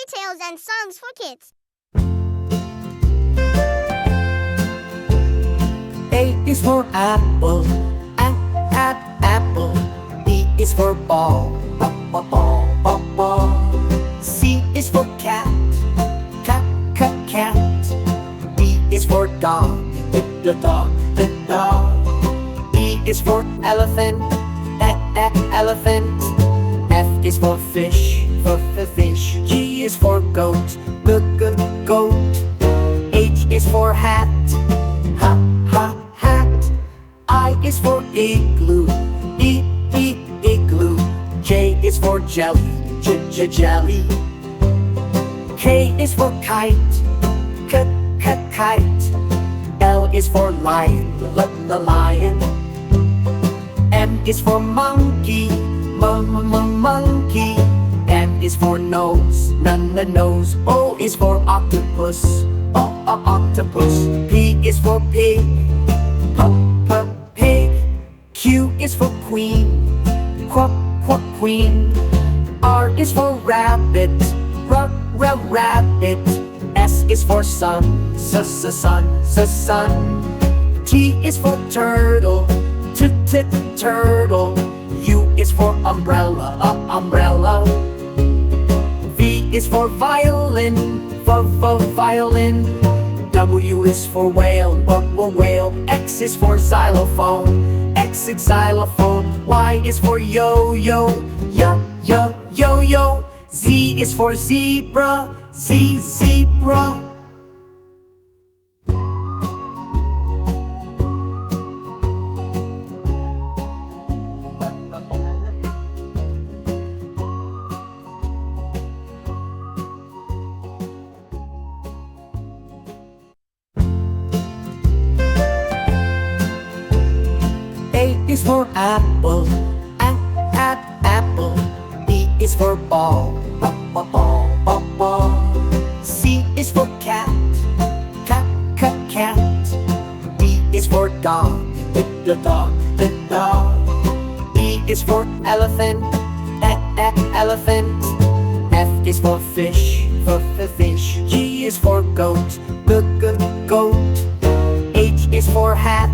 tales and songs for kids. A is for apple, apple. B is for ball, ball. C is for cat, cat. D is for dog, dog. E is for elephant, elephant. F is for fish, fish. G is for goat, goat. H is for hat, hat. I is for igloo, igloo. J is for jelly, jelly. K is for kite, kite. L is for lion, lion. M is for monkey, monkey. N is for nose, nose. O is for octopus, octopus. P is for pig, pig. Q is for queen, queen. R is for rabbit, rabbit. S is for sun, sun. T is for turtle, turtle. U is for umbrella, umbrella. V is for violin, violin. W is for whale, whale. X is for xylophone, xylophone. Y is for yo-yo, yo-yo. Z is for zebra, zebra. A is for apple, apple. B is for ball, ball. C is for cat, cat. D is for dog, dog. E is for elephant, elephant. F is for fish, fish. G is for goat, goat. H is for hat,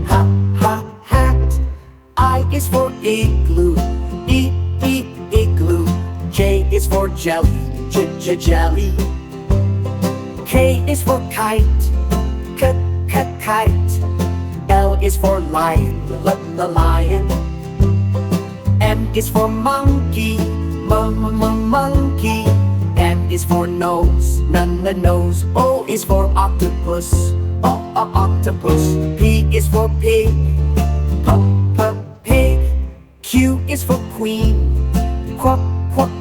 hat. I is for igloo, igloo. J is for jelly, jelly. K is for kite, kite. L is for lion, lion. M is for monkey, monkey. N is for nose, nose. O is for octopus, octopus. P is for pig, pig. Q is for queen,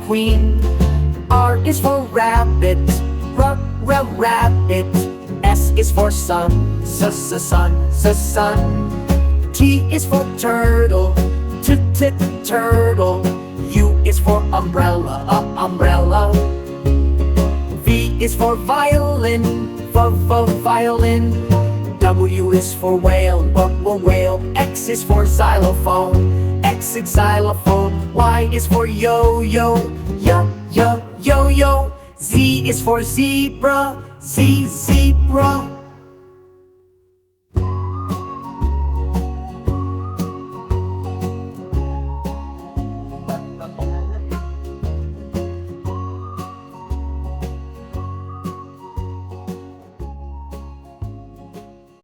queen. R is for rabbit, rabbit. S is for sun, sun. T is for turtle, turtle. U is for umbrella, umbrella. V is for violin, violin. W is for whale, whale. X is for xylophone, xylophone. Y is for yo-yo, yo-yo. Z is for zebra, zebra.